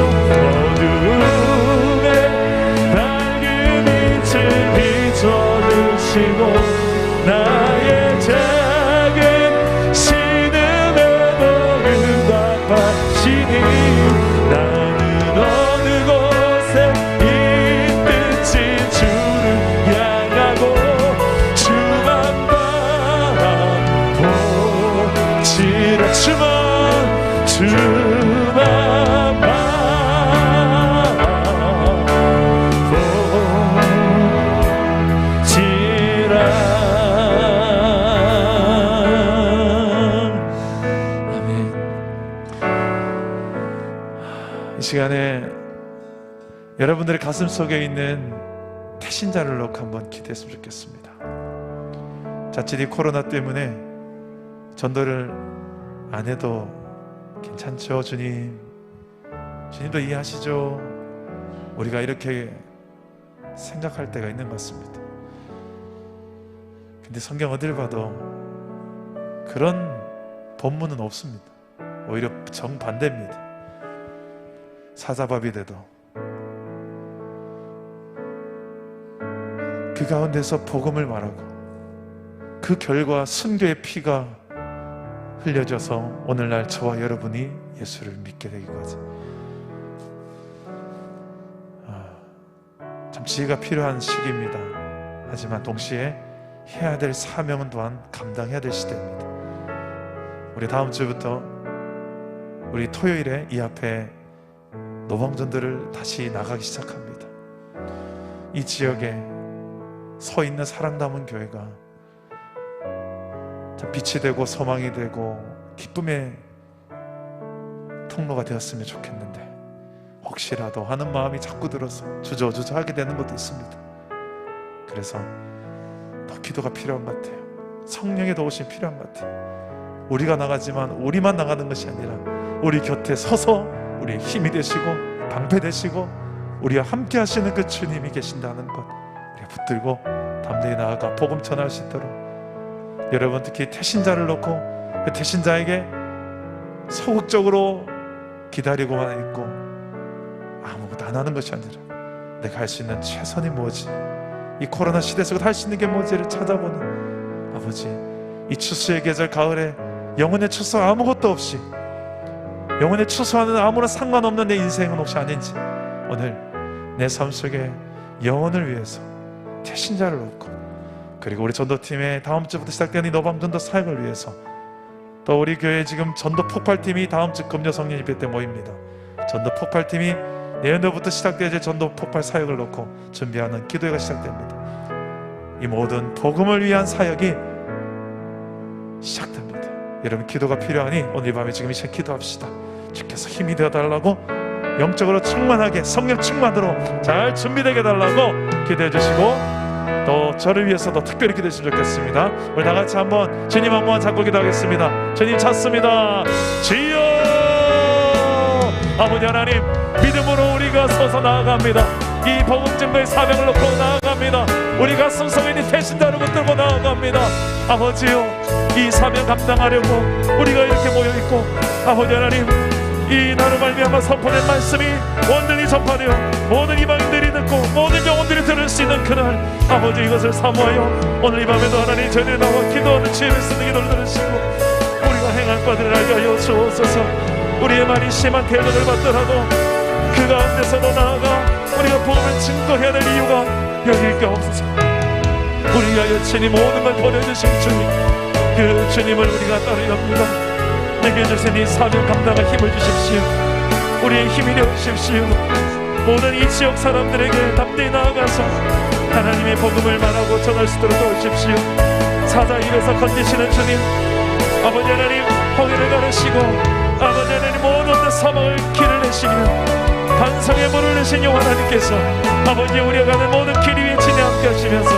어둠의 밝은 빛을 비춰주시고, 나의 작은 신음에도 응답하시니, 나는 어느 곳에 있든지 주를 향하고 주만 바라보지라. 주만 바라보지라. 아멘. 이 시간에 여러분들의 가슴 속에 있는 태신자를 놓고 한번 기도했으면 좋겠습니다. 자칫 이 코로나 때문에 전도를 안 해도 괜찮죠, 주님? 주님도 이해하시죠? 우리가 이렇게 생각할 때가 있는 것 같습니다. 근데 성경 어딜 봐도 그런 본문은 없습니다. 오히려 정반대입니다. 사자밥이 돼도 그 가운데서 복음을 말하고, 그 결과 순교의 피가 흘려져서 오늘날 저와 여러분이 예수를 믿게 되기까지 참 지혜가 필요한 시기입니다. 하지만 동시에 해야 될 사명은 또한 감당해야 될 시대입니다. 우리 다음 주부터 우리 토요일에 이 앞에 노방전들을 다시 나가기 시작합니다. 이 지역에 서 있는 사랑 담은 교회가 빛이 되고 소망이 되고 기쁨의 통로가 되었으면 좋겠는데, 혹시라도 하는 마음이 자꾸 들어서 주저하게 되는 것도 있습니다. 그래서 더 기도가 필요한 것 같아요. 성령의 도우심이 필요한 것 같아요. 우리가 나가지만 우리만 나가는 것이 아니라 우리 곁에 서서 우리의 힘이 되시고 방패 되시고 우리와 함께 하시는 그 주님이 계신다는 것, 우리가 붙들고 담대히 나아가 복음 전할 수 있도록, 여러분 특히 태신자를 놓고 그 태신자에게 소극적으로 기다리고만 있고 아무것도 안 하는 것이 아니라 내가 할 수 있는 최선이 뭐지, 이 코로나 시대 속에서 할 수 있는 게 뭐지를 찾아보는 아버지, 이 추수의 계절 가을에 영혼의 추수 아무것도 없이 영혼의 추수와는 아무런 상관없는 내 인생은 혹시 아닌지, 오늘 내 삶 속에 영혼을 위해서 대신자를 놓고, 그리고 우리 전도팀의 다음 주부터 시작되는 이 너밤전도 사역을 위해서, 또 우리 교회 지금 전도 폭발팀이 다음 주 금요 성령 예배 때 모입니다. 전도 폭발팀이 내년도부터 시작될 전도 폭발 사역을 놓고 준비하는 기도회가 시작됩니다. 이 모든 복음을 위한 사역이 시작됩니다. 여러분, 기도가 필요하니 오늘 이 밤에 지금 이 시간 기도합시다. 주께서 힘이 되어달라고, 영적으로 충만하게 성령 충만으로 잘 준비되게 해달라고 기도해 주시고, 또 저를 위해서도 특별히 기도해 주시면 좋겠습니다. 우리 다 같이 한번 주님 한 번 잡고 기도하겠습니다. 주님 찾습니다. 주여, 아버지 하나님, 믿음으로 우리가 서서 나아갑니다. 이 복음 증거의 사명을 놓고 나아갑니다. 우리 가슴 속에 있는 배신자를 붙들고 나아갑니다. 아버지요, 이 사명 감당하려고 우리가 이렇게 모여있고, 아버지 하나님, 이 나로 말미암아 선포된 말씀이 온전히 전파되어 모든 이방인들이 듣고 모든 영혼들이 들을 수 있는 그날, 아버지 이것을 사모하여 오늘 이 밤에도 하나님 저희들이 나와 기도하는 주의 말씀을 기도를 들으시고 우리가 행할 바들을 알게 하여 주옵소서. 우리의 말이 심한 대적을 받더라도 그 가운데서도 나아가 우리가 복음을 증거해야 될 이유가 여기일 게 없어서, 우리 위하여 주님 모든 걸 버려주신 주님, 그 주님을 우리가 따르려 합니다. 내게 주신 이 사명 감당할 힘을 주십시오. 우리의 힘이 되어주십시오. 모든 이 지역 사람들에게 담대히 나아가서 하나님의 복음을 말하고 전할 수 있도록 도우십시오. 사자 입에서 건지시는 주님, 아버지 하나님, 홍해를 가르시고 아버지 하나님 모든 사막을 길을 내시며 반성의 물을 내신 여호와 하나님께서 아버지 우리가 가는 모든 길 위에 진에 함께 하시면서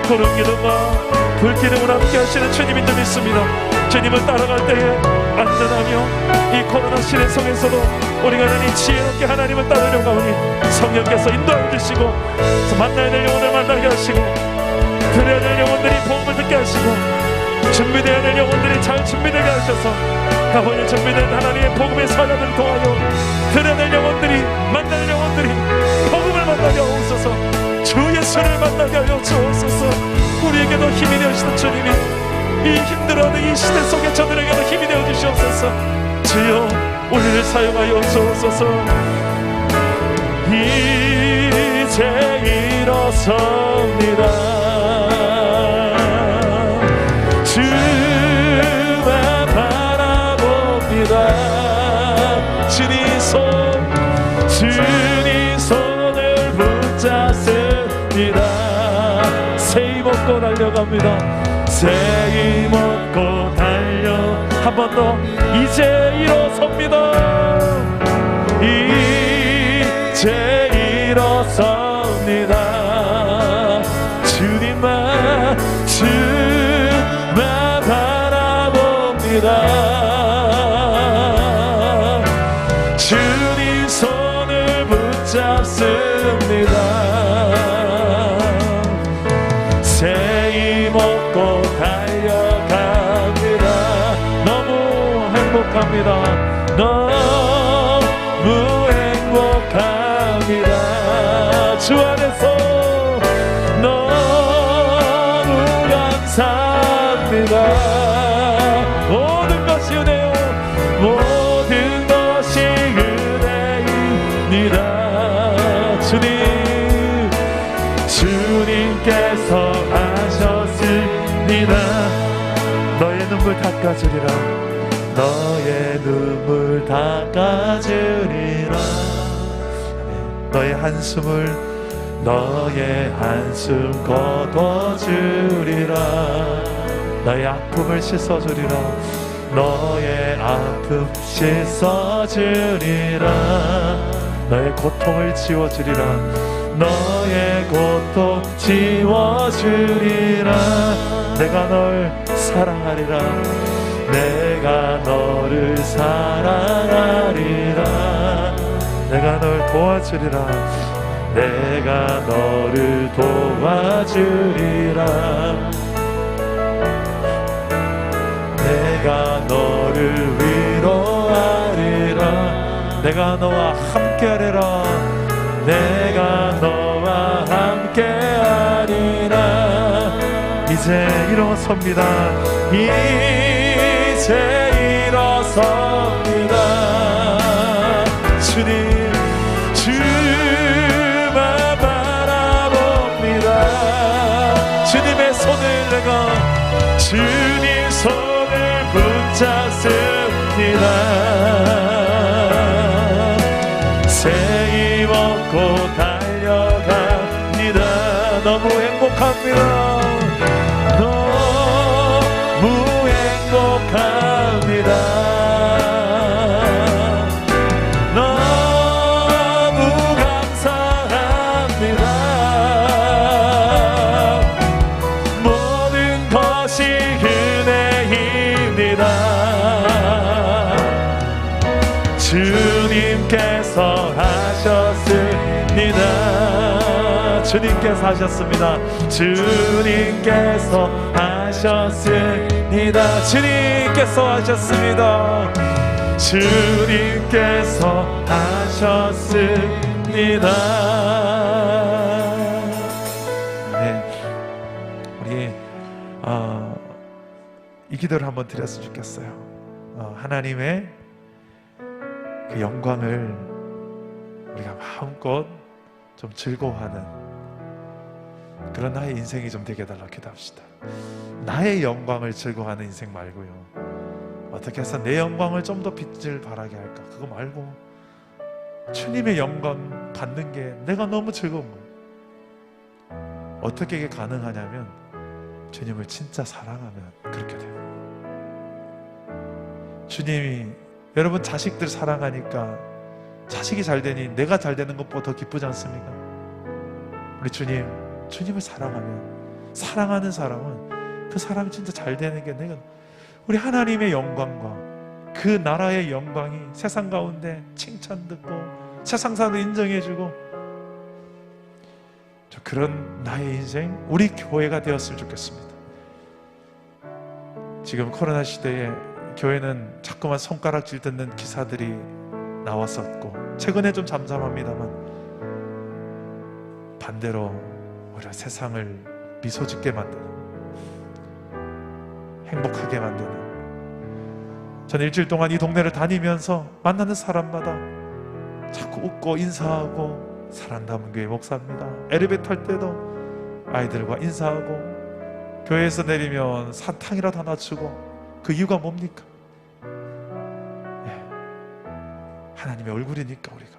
구름 기둥과 불 기둥을 함께 하시는 주님인 줄 믿습니다. 주님을 따라갈 때에 안전하며 이 코로나 시대 속에서도 우리가 하나님 지혜롭게 하나님을 따르려고 하니 성령께서 인도해 주시고 만나야 될 영혼을 만나게 하시고 들어야 될 영혼들이 복음을 듣게 하시고 준비되어야 될 영혼들이 잘 준비되게 하셔서 아버지 준비된 하나님의 복음의 사자들을 통하여 들어야 될 영혼들이 만날 영혼들이 복음을 만나게 하옵소서. 주 예수를 만나게 하여 주옵소서. 우리에게도 힘이 되시는 주님이 이 힘들어하는 이 시대 속에 저들에게도 힘이 되어 주시옵소서. 주여 우리를 사용하여 주옵소서. 이제 일어섭니다. 주만 바라봅니다. 주님 손을 붙잡습니다. 새힘 얻고 달려갑니다. 새힘 얻고 달려 한 번 더. 이제 일어섭니다. 이제 일어섭니다. 주님만 바라봅니다. 주님 손을 붙잡습니다. 새힘 얻고 달려갑니다. 너무 행복합니다. 너무 행복합니다. 주 안에서 너무 감사합니다. 모든 것이 은혜요. 모든 것이 은혜입니다. 주님께서 하셨습니다. 너의 눈물 닦아주리라. 너의 눈물 닦아주리라. 너의 한숨 걷어주리라. 너의 아픔을 씻어주리라. 너의 아픔 씻어주리라. 너의 고통을 지워주리라. 너의 고통 지워주리라. 내가 널 사랑하리라. 내가 너를 사랑하리라. 내가 널 도와주리라. 내가 너를 도와주리라. 내가 너를 위로하리라. 내가 너와 함께하리라. 내가 너와 함께하리라. 이제 일어섭니다. 이제 일어섭니다. 내가 주님 손을 붙잡습니다. 새 힘 얻고 달려갑니다. 너무 행복합니다. 너무 행복합니다. 너무 감사합니다. 모든 것이 은혜입니다. 주님께서 하셨습니다. 주님께서 하셨습니다. 주님께서 하셨습니다. 주님께서 하셨습니다. 주님께서 하셨습니다. 네, 우리 이 기도를 한번 드렸으면 좋겠어요. 하나님의 그 영광을 우리가 마음껏 좀 즐거워하는 그런 나의 인생이 좀 되게 해달라고 기도합시다. 나의 영광을 즐거워하는 인생 말고요, 어떻게 해서 내 영광을 좀 더 빛을 발하게 할까, 그거 말고 주님의 영광 받는 게 내가 너무 즐거운 거예요. 어떻게 이게 가능하냐면 주님을 진짜 사랑하면 그렇게 돼요. 주님이, 여러분 자식들 사랑하니까 자식이 잘 되니 내가 잘 되는 것보다 더 기쁘지 않습니까? 우리 주님을 사랑하면, 사랑하는 사람은 그 사람이 진짜 잘 되는 게, 내가 우리 하나님의 영광과 그 나라의 영광이 세상 가운데 칭찬 듣고 세상 사람도 인정해주고, 그런 나의 인생, 우리 교회가 되었으면 좋겠습니다. 지금 코로나 시대에 교회는 자꾸만 손가락질 듣는 기사들이 나왔었고, 최근에 좀 잠잠합니다만, 반대로 오히려 세상을 미소 짓게 만드는, 행복하게 만드는, 저는 일주일 동안 이 동네를 다니면서 만나는 사람마다 자꾸 웃고 인사하고, 사랑담은 교회 목사입니다, 엘리베이터 탈 때도 아이들과 인사하고, 교회에서 내리면 사탕이라도 하나 주고, 그 이유가 뭡니까? 하나님의 얼굴이니까. 우리가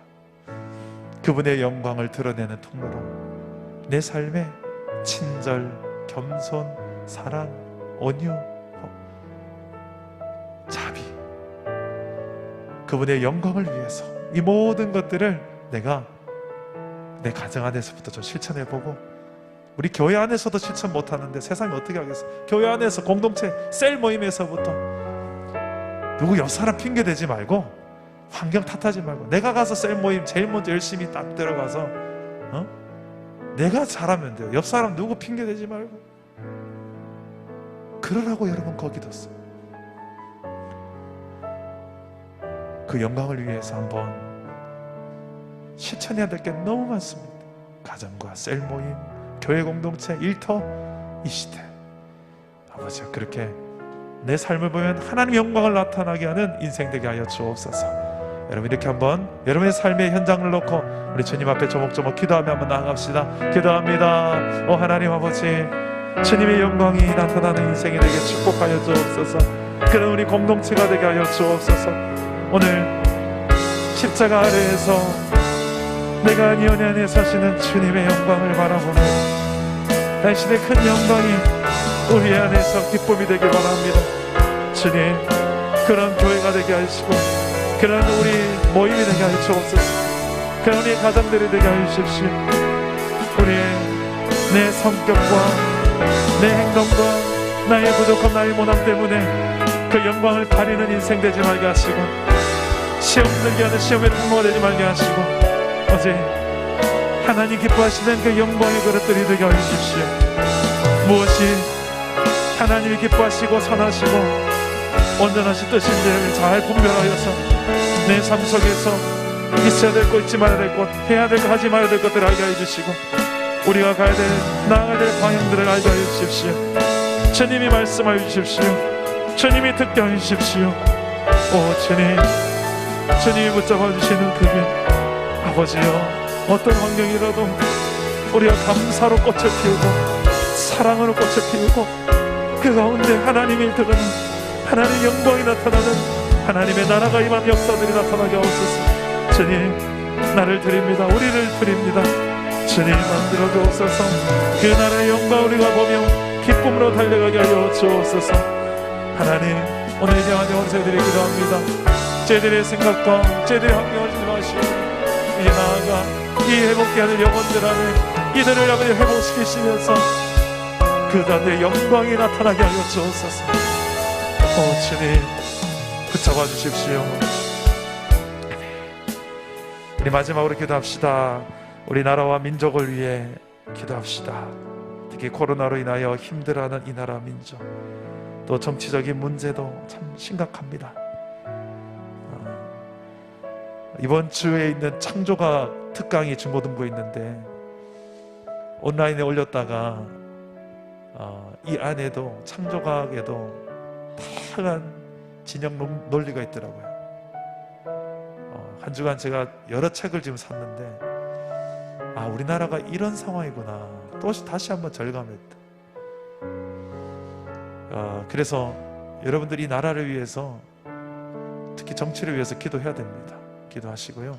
그분의 영광을 드러내는 통로로 내 삶에 친절, 겸손, 사랑, 온유, 자비, 그분의 영광을 위해서 이 모든 것들을 내가 내 가정 안에서부터 좀 실천해보고, 우리 교회 안에서도 실천 못하는데 세상이 어떻게 하겠어요? 교회 안에서 공동체 셀 모임에서부터 누구 옆 사람 핑계대지 말고, 환경 탓하지 말고, 내가 가서 셀 모임 제일 먼저 열심히 딱 들어가서 내가 잘하면 돼요. 옆 사람 누구 핑계대지 말고 그러라고 여러분 거기 뒀어요. 그 영광을 위해서 한번 실천해야 될 게 너무 많습니다. 가정과 셀 모임, 교회 공동체, 일터, 이 시대, 아버지가 그렇게 내 삶을 보면 하나님의 영광을 나타나게 하는 인생 되게 하여 주옵소서. 여러분 이렇게 한번 여러분의 삶의 현장을 놓고 우리 주님 앞에 조목조목 기도하며 한번 나아갑시다. 기도합니다. 오 하나님 아버지, 주님의 영광이 나타나는 인생이 되게 축복하여 주옵소서. 그런 우리 공동체가 되게 하여 주옵소서. 오늘 십자가 아래에서 내가 아니오 내 안에 사시는 주님의 영광을 바라보며 당신의 큰 영광이 우리 안에서 기쁨이 되길 바랍니다. 주님, 그런 교회가 되게 하시고 그런 우리 모임이 되게 하여 주옵소서. 그런 우리 가정들이 되게 하여 주십시오. 우리의 내 성격과 내 행동과 나의 부족함, 나의 모난 때문에 그 영광을 가리는 인생 되지 말게 하시고, 시험 들게 하는 시험의 통로가 되지 말게 하시고, 어제 하나님 기뻐하시는 그 영광의 그릇들이 되게 하여 주십시오. 무엇이 하나님이 기뻐하시고 선하시고 온전하신 뜻인지를 잘 분별하여서 내 삶 속에서 있어야 될 것, 있지 말아야 될 것, 해야 될 것, 하지 말아야 될 것들을 알게 해주시고, 우리가 가야 될, 나아가야 될 방향들을 알게 해주십시오. 주님이 말씀하여 주십시오. 주님이 듣게 해주십시오. 오 주님, 주님이 붙잡아 주시는 그길, 아버지여, 어떤 환경이라도 우리가 감사로 꽃을 피우고 사랑으로 꽃을 피우고 그 가운데 하나님이 드러나 하나님의 영광이 나타나는 하나님의 나라가 임한 역사들이 나타나게 하옵소서. 주님, 나를 드립니다. 우리를 드립니다. 주님, 만들어 주옵소서. 그 나라의 영광 우리가 보며 기쁨으로 달려가게 하여 주옵소서. 하나님, 오늘 이 대한 원세들이 기도합니다. 저희들의 생각과 저희들의 환경을 주님하시오. 이제 나아가 이 회복해야 할 영혼들 안에 이들을 아버지 회복시키시면서 그 자들의 영광이 나타나게 하여 주옵소서. 주님, 붙잡아 주십시오. 우리 마지막으로 기도합시다. 우리 나라와 민족을 위해 기도합시다. 특히 코로나로 인하여 힘들어하는 이 나라 민족, 또 정치적인 문제도 참 심각합니다. 이번 주에 있는 창조과학 특강이 중고등부에 있는데 온라인에 올렸다가 이 안에도 창조과학에도 다양한 진영 논리가 있더라고요. 한 주간 제가 여러 책을 지금 샀는데 우리나라가 이런 상황이구나 또 다시 한번 절감했다. 그래서 여러분들이 이 나라를 위해서 특히 정치를 위해서 기도해야 됩니다. 기도하시고요.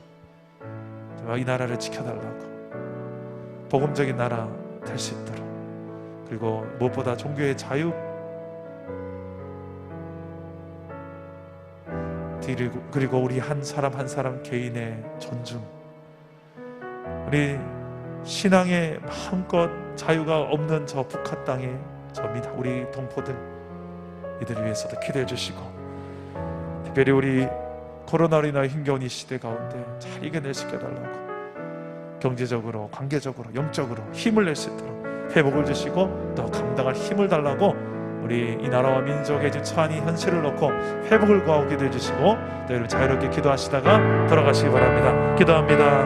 이 나라를 지켜달라고, 복음적인 나라 될 수 있도록, 그리고 무엇보다 종교의 자유, 그리고 우리 한 사람 한 사람 개인의 존중, 우리 신앙의 마음껏 자유가 없는 저 북한 땅에 우리 동포들, 이들을 위해서도 기도해 주시고, 특별히 우리 코로나로 인하여 힘겨운 이 시대 가운데 잘 이겨낼 수 있게 해달라고, 경제적으로, 관계적으로, 영적으로 힘을 낼 수 있도록 회복을 주시고 또 감당할 힘을 달라고 우리 이 나라와 민족의 지금 처한 이 현실을 놓고 회복을 구하고 기도해 주시고 또 여러분 자유롭게 기도하시다가 돌아가시기 바랍니다. 기도합니다.